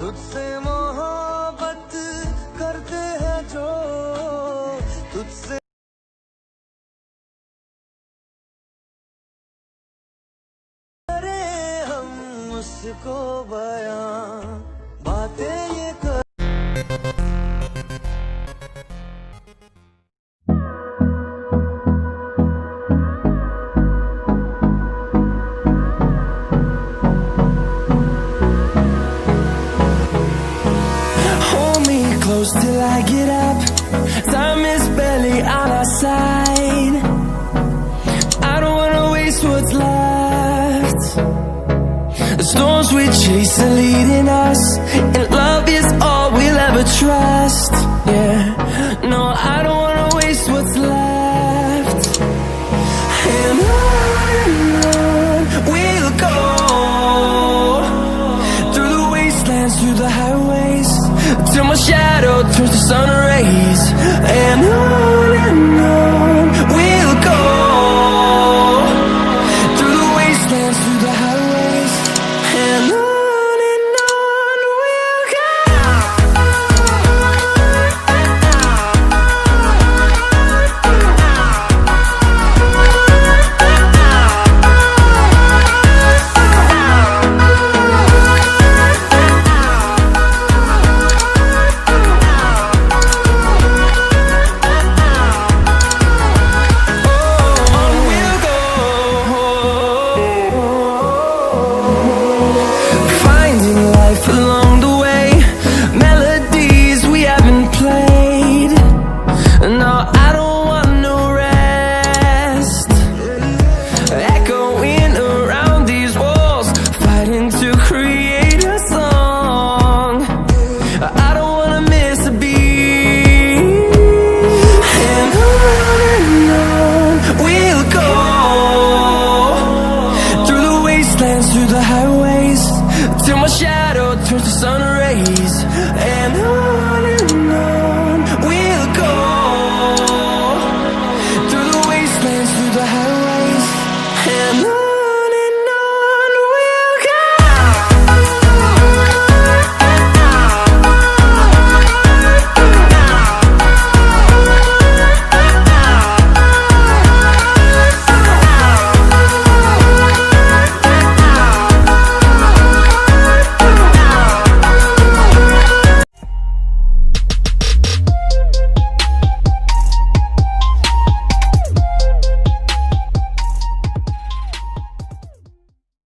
तुझसे मोहब्बत करते हैं जो तुझसे करे हम उसको बयां बातें ये कर till I get up. Time is barely on our side. I don't wanna waste what's left. The storms we chase are leading us, and love is all we'll ever trust. Yeah, no, I don't wanna waste what's left. And on we'll go, through the wastelands, through the highways, till my shadow turns to sun rays. And on we'll go, through the wastelands, through the highways. And on we'll go. Along the way, melodies we haven't played. No, I don't want no rest. Echoing around these walls, fighting to create a song. I don't wanna miss a beat. And on we'll go, through the wastelands, through the highways, till my shadow